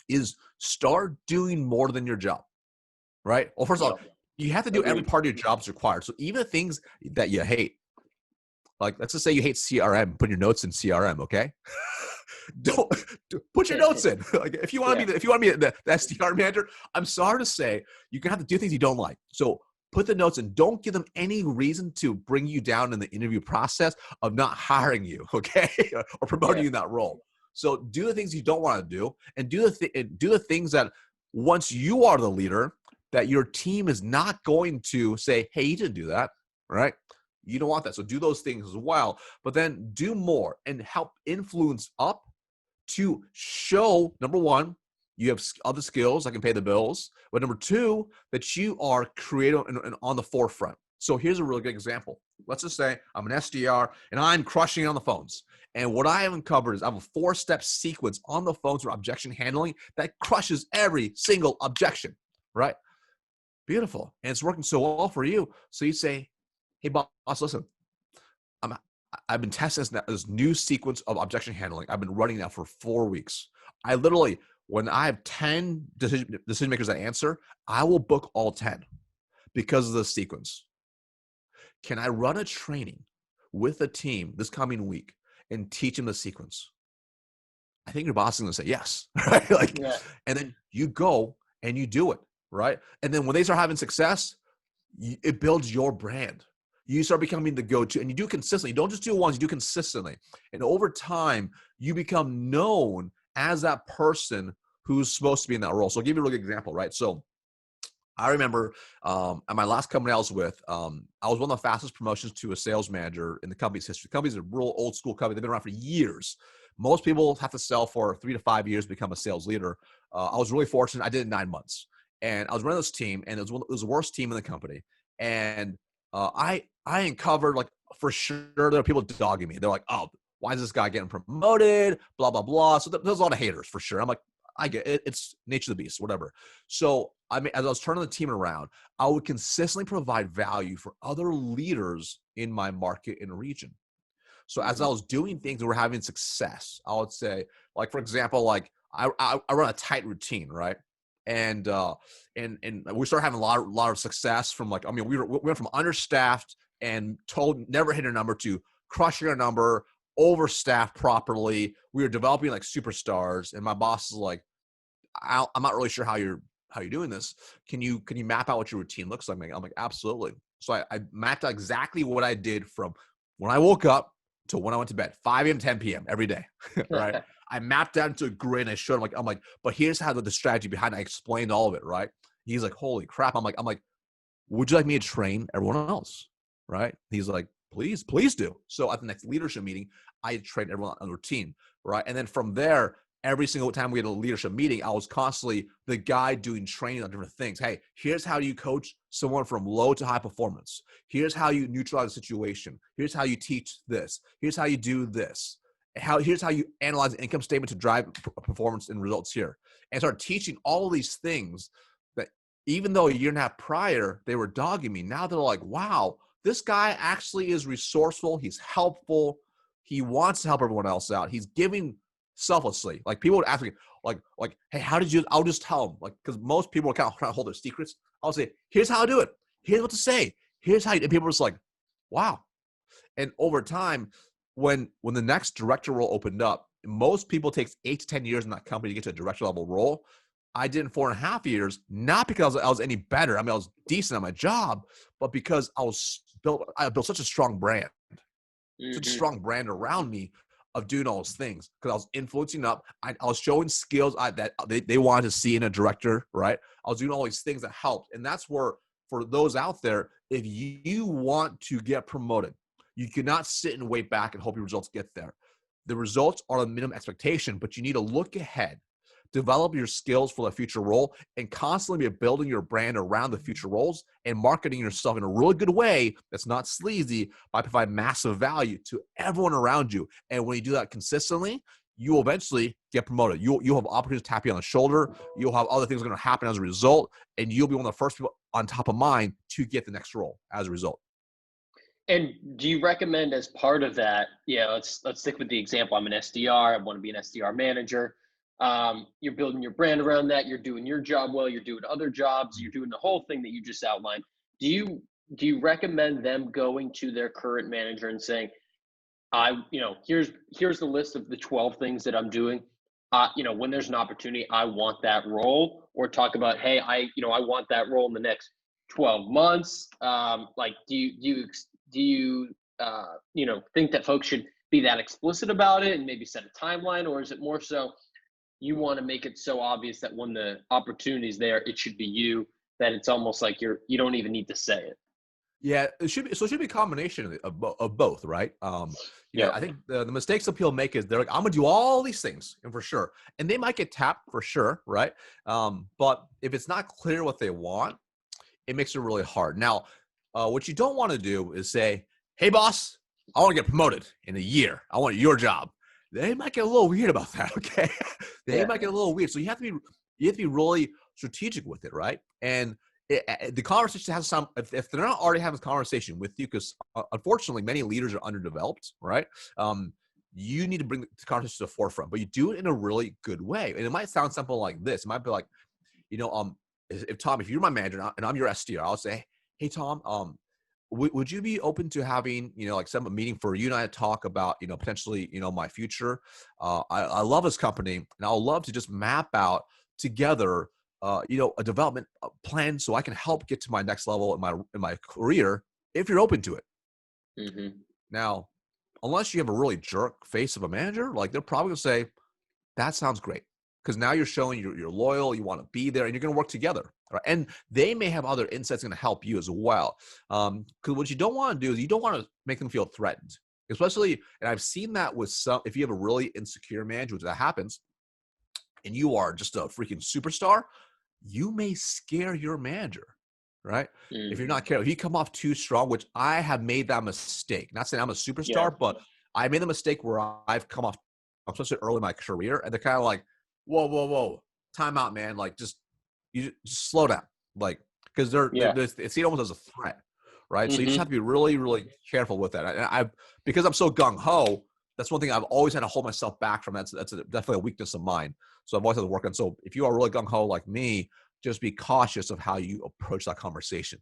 is start doing more than your job. Right. Well, first of all, you have to do every part of your job is required. So even the things that you hate, like let's just say you hate CRM, put your notes in CRM. Okay. Don't put your notes in. Like if you want to be the SDR manager, I'm sorry to say you're gonna have to do things you don't like. So put the notes in. Don't give them any reason to bring you down in the interview process of not hiring you, okay, or promoting you in that role. So do the things you don't want to do, and do the things that once you are the leader, that your team is not going to say, "Hey, you didn't do that," right? You don't want that. So do those things as well, but then do more and help influence up to show, number one, you have other skills that can pay the bills. But number two, that you are creative and on the forefront. So here's a really good example. Let's just say I'm an SDR and I'm crushing it on the phones. And what I have uncovered is I have a 4-step sequence on the phones for objection handling that crushes every single objection, right? Beautiful. And it's working so well for you. So you say, hey, boss, listen, I've been testing this new sequence of objection handling. I've been running that for 4 weeks. I literally, when I have 10 decision makers that answer, I will book all 10 because of the sequence. Can I run a training with a team this coming week and teach them the sequence? I think your boss is going to say yes, right? And then you go and you do it, right? And then when they start having success, it builds your brand. You start becoming the go-to, and you do consistently. You don't just do it once, you do consistently. And over time, you become known as that person who's supposed to be in that role. So I'll give you a really good example, right? So I remember at my last company I was with, I was one of the fastest promotions to a sales manager in the company's history. The company's a real old school company. They've been around for years. Most people have to sell for 3 to 5 years to become a sales leader. I was really fortunate. I did it in 9 months. And I was running this team, and it was the worst team in the company. And I uncovered, like, for sure there are people dogging me. They're like, oh, why is this guy getting promoted? Blah, blah, blah. So there's a lot of haters for sure. I'm like, I get it. It's nature of the beast, whatever. So as I was turning the team around, I would consistently provide value for other leaders in my market and region. So as I was doing things that were having success, I would say, like, for example, like I run a tight routine, right? And we started having a lot of success from, like, I mean, we went from understaffed and never hit a number to crushing a number, overstaffed properly. We were developing like superstars, and my boss is like, I'm not really sure how you're doing this. Can you map out what your routine looks like? I'm like, absolutely. So I mapped out exactly what I did from when I woke up to when I went to bed, 5 a.m. 10 p.m. every day, right? I mapped out into a grid, and I showed him, I'm like, but here's how the strategy behind it. I explained all of it, right? He's like, holy crap. I'm like, would you like me to train everyone else? Right? He's like, please do. So at the next leadership meeting, I trained everyone on the routine, right? And then from there, every single time we had a leadership meeting, I was constantly the guy doing training on different things. Hey, here's how you coach someone from low to high performance. Here's how you neutralize a situation. Here's how you teach this. Here's how you do this. Here's how you analyze an income statement to drive performance and results here. And start teaching all of these things that, even though a year and a half prior, they were dogging me. Now they're like, wow, this guy actually is resourceful. He's helpful. He wants to help everyone else out. He's giving selflessly. Like, people would ask me, like, hey, how did you? I'll just tell them, like, because most people are kind of trying to hold their secrets. I'll say, here's how I do it. Here's what to say. Here's how. And people are just like, wow. And over time, when the next director role opened up, most people takes 8 to 10 years in that company to get to a director level role. I did in 4.5 years, not because I was any better. I mean, I was decent at my job, but because I built such a strong brand, such a strong brand around me of doing all those things, because I was influencing up. I was showing skills that they wanted to see in a director, right? I was doing all these things that helped. And that's where, for those out there, if you want to get promoted, you cannot sit and wait back and hope your results get there. The results are a minimum expectation, but you need to look ahead, develop your skills for the future role, and constantly be building your brand around the future roles and marketing yourself in a really good way that's not sleazy, by providing massive value to everyone around you. And when you do that consistently, you will eventually get promoted. You'll have opportunities to tap you on the shoulder. You'll have other things that are going to happen as a result, and you'll be one of the first people on top of mind to get the next role as a result. And do you recommend, as part of that, let's stick with the example. I'm an SDR. I want to be an SDR manager. You're building your brand around that. You're doing your job well. You're doing other jobs. You're doing the whole thing that you just outlined. Do you recommend them going to their current manager and saying, here's the list of the 12 things that I'm doing. When there's an opportunity, I want that role, or talk about, hey, I want that role in the next 12 months. Do you think that folks should be that explicit about it and maybe set a timeline, or is it more so you want to make it so obvious that when the opportunity's there, it should be you, that it's almost like you don't even need to say it? Yeah, it should be a combination of both, right? I think the mistakes that people make is they're like, I'm gonna do all these things, and for sure, and they might get tapped for sure, right? But if it's not clear what they want, it makes it really hard. Now, What you don't want to do is say, hey, boss, I want to get promoted in a year. I want your job. They might get a little weird about that, okay? They might get a little weird. So you have to be really strategic with it, right? And the conversation has some, if they're not already having a conversation with you, because unfortunately many leaders are underdeveloped, right? You need to bring the conversation to the forefront, but you do it in a really good way. And it might sound simple like this. It might be like, if Tom, if you're my manager and I'm your SDR, I'll say, hey, Tom, would you be open to having, like some meeting for you and I to talk about, potentially, my future? I love this company and I'll love to just map out together, a development plan so I can help get to my next level in my career if you're open to it. Mm-hmm. Now, unless you have a really jerk face of a manager, like they're probably gonna say, that sounds great. Because now you're showing you're loyal, you want to be there, and you're going to work together. Right? And they may have other insights going to help you as well. Because what you don't want to do is you don't want to make them feel threatened. Especially, and I've seen that with some, if you have a really insecure manager, which that happens, and you are just a freaking superstar, you may scare your manager, right? If you're not careful, if you come off too strong, which I have made that mistake. Not saying I'm a superstar, but I made the mistake where I've come off, especially early in my career, and they're kind of like, whoa, time out, man. Like, just slow down. Like, because they see it almost as a threat, right? So you just have to be really, really careful with that. And because I'm so gung-ho, that's one thing I've always had to hold myself back from. That's definitely a weakness of mine. So I've always had to work on. So if you are really gung-ho like me, just be cautious of how you approach that conversation.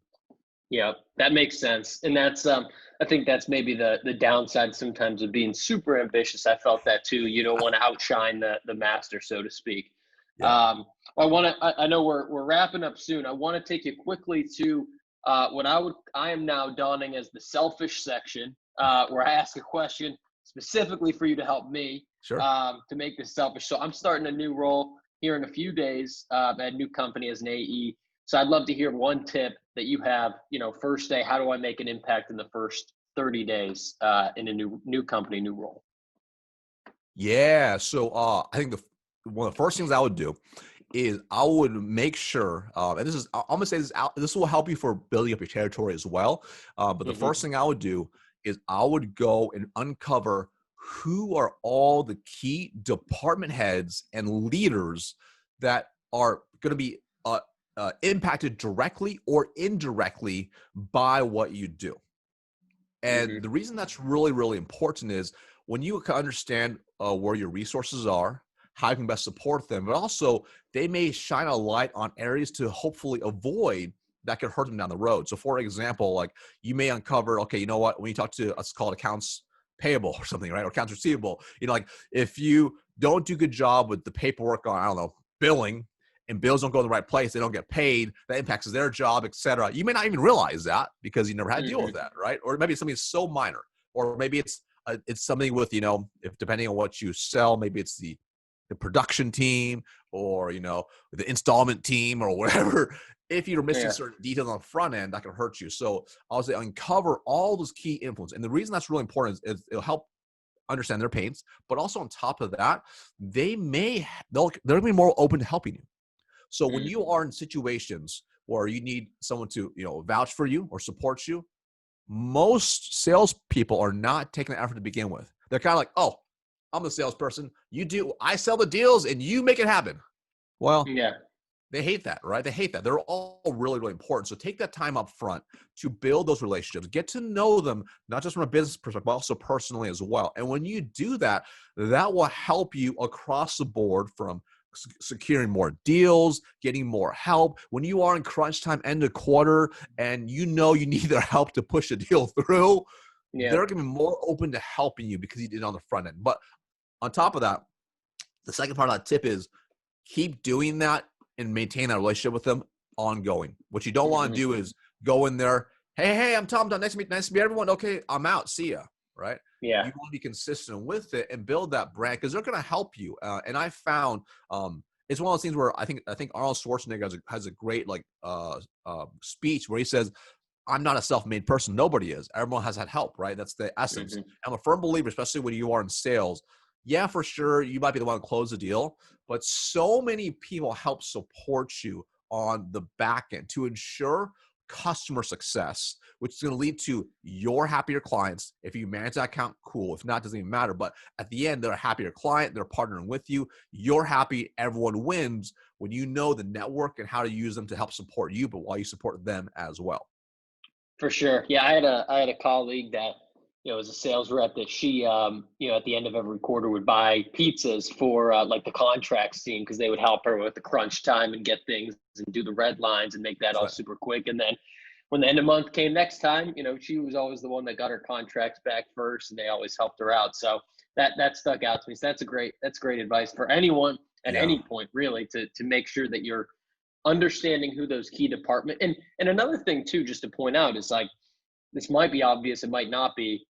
Yeah, that makes sense. And that's, I think that's maybe the downside sometimes of being super ambitious. I felt that too. You don't want to outshine the master, so to speak. Yeah. I know we're wrapping up soon. I want to take you quickly to what I am now donning as the selfish section, where I ask a question specifically for you to help me to make this selfish. So I'm starting a new role here in a few days at a new company as an AE. So I'd love to hear one tip that you have, first day, how do I make an impact in the first 30 days in a new company, new role? Yeah. So I think one of the first things I would do is I would make sure, and this is, I'm going to say this will help you for building up your territory as well. But the first thing I would do is I would go and uncover who are all the key department heads and leaders that are going to be impacted directly or indirectly by what you do. And the reason that's really, really important is when you can understand where your resources are, how you can best support them, but also they may shine a light on areas to hopefully avoid that could hurt them down the road. So for example, like you may uncover, okay, you know what, when you talk to, let's call it accounts payable or something, right? Or accounts receivable, like if you don't do a good job with the paperwork on, I don't know, billing, and bills don't go to the right place, they don't get paid, that impacts their job, et cetera. You may not even realize that because you never had to deal with that, right? Or maybe it's something so minor, or maybe it's something with, if depending on what you sell, maybe it's the production team or, the installment team or whatever. If you're missing certain details on the front end, that can hurt you. So I'll say uncover all those key influences. And the reason that's really important is it'll help understand their pains, but also on top of that, they're gonna be more open to helping you. So when you are in situations where you need someone to, vouch for you or support you, most salespeople are not taking the effort to begin with. They're kind of like, oh, I'm the salesperson. I sell the deals and you make it happen. Well, they hate that, right? They hate that. They're all really, really important. So take that time up front to build those relationships, get to know them, not just from a business perspective, but also personally as well. And when you do that, that will help you across the board from securing more deals, getting more help. When you are in crunch time, end of quarter, and you need their help to push a deal through, they're going to be more open to helping you because you did it on the front end. But on top of that, the second part of that tip is keep doing that and maintain that relationship with them ongoing. What you don't want to do is go in there, hey, I'm Tom, nice to meet everyone. Okay, I'm out. See ya. Right? Yeah. You want to be consistent with it and build that brand because they're going to help you. And I found it's one of those things where I think Arnold Schwarzenegger has a great speech where he says, I'm not a self-made person. Nobody is. Everyone has had help, right? That's the essence. I'm a firm believer, especially when you are in sales. Yeah, for sure, you might be the one to close the deal, but so many people help support you on the back end to ensure customer success, which is going to lead to your happier clients. If you manage that account, cool. If not, doesn't even matter. But at the end, they're a happier client. They're partnering with you. You're happy. Everyone wins when you know the network and how to use them to help support you, but while you support them as well. For sure. Yeah, I had a colleague that, was a sales rep that she, at the end of every quarter would buy pizzas for like the contracts team because they would help her with the crunch time and get things and do the red lines and make that That's all right. super quick. And then when the end of month came next time, she was always the one that got her contracts back first, and they always helped her out. So that stuck out to me. So that's great advice for anyone at Yeah. any point, really, to make sure that you're understanding who those key department and another thing too, just to point out, is like, this might be obvious, it might not be,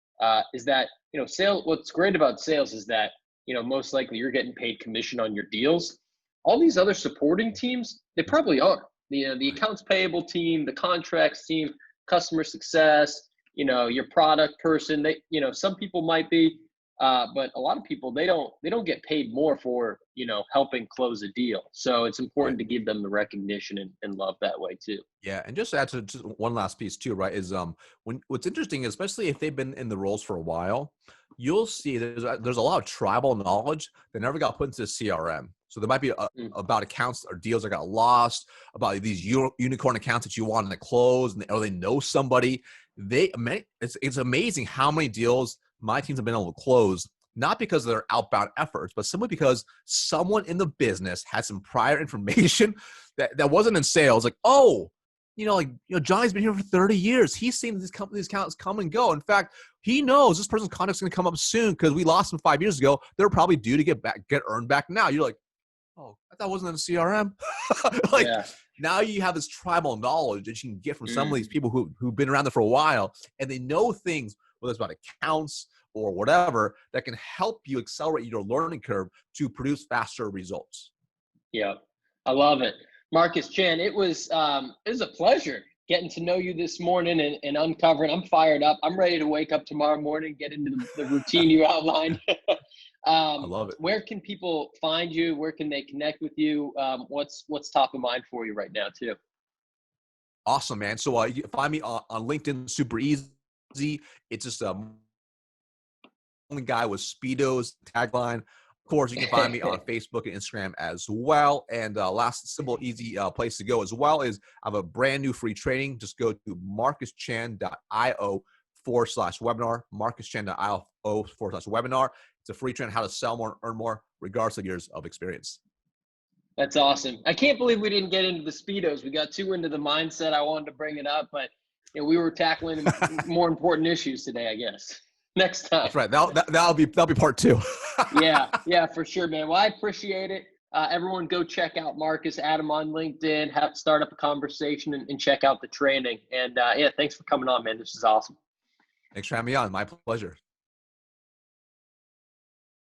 is that sales, what's great about sales is that most likely you're getting paid commission on your deals. All these other supporting teams, they probably are. The accounts payable team, the contracts team, customer success, your product person, they some people might be, but a lot of people, they don't get paid more for helping close a deal. So it's important to give them the recognition and love that way too. Yeah, and just to add to just one last piece too, right? Is what's interesting, especially if they've been in the roles for a while, you'll see there's a lot of tribal knowledge that never got put into the CRM. So there might be about accounts or deals that got lost, about these unicorn accounts that you wanted to close, or they know somebody. It's amazing how many deals my teams have been able to close, not because of their outbound efforts, but simply because someone in the business had some prior information that wasn't in sales. Like, Johnny's been here for 30 years. He's seen these accounts come and go. In fact, he knows this person's contract's going to come up soon because we lost them 5 years ago. They're probably due to get earned back now. You're like, oh, that wasn't in the CRM. Now you have this tribal knowledge that you can get from some of these people who've been around there for a while, and they know things, whether it's about accounts or whatever, that can help you accelerate your learning curve to produce faster results. Yeah, I love it. Marcus Chan, it was a pleasure getting to know you this morning and uncovering. I'm fired up. I'm ready to wake up tomorrow morning, get into the routine you outlined. I love it. Where can people find you? Where can they connect with you? What's top of mind for you right now too? Awesome, man. So you can find me on LinkedIn, super easy. It's just only guy with speedos tagline. Of course, you can find me on Facebook and Instagram as well. And last simple, easy place to go as well is I have a brand new free training. Just go to marcuschan.io/webinar, marcuschan.io/webinar. It's a free training how to sell more, earn more, regardless of years of experience. That's awesome. I can't believe we didn't get into the speedos. We got too into the mindset. I wanted to bring it up, but we were tackling more important issues today, I guess. Next time. That's right. That'll be part 2. Yeah, for sure, man. Well, I appreciate it. Everyone go check out Marcus, add him on LinkedIn, start up a conversation and check out the training. And thanks for coming on, man. This is awesome. Thanks for having me on. My pleasure.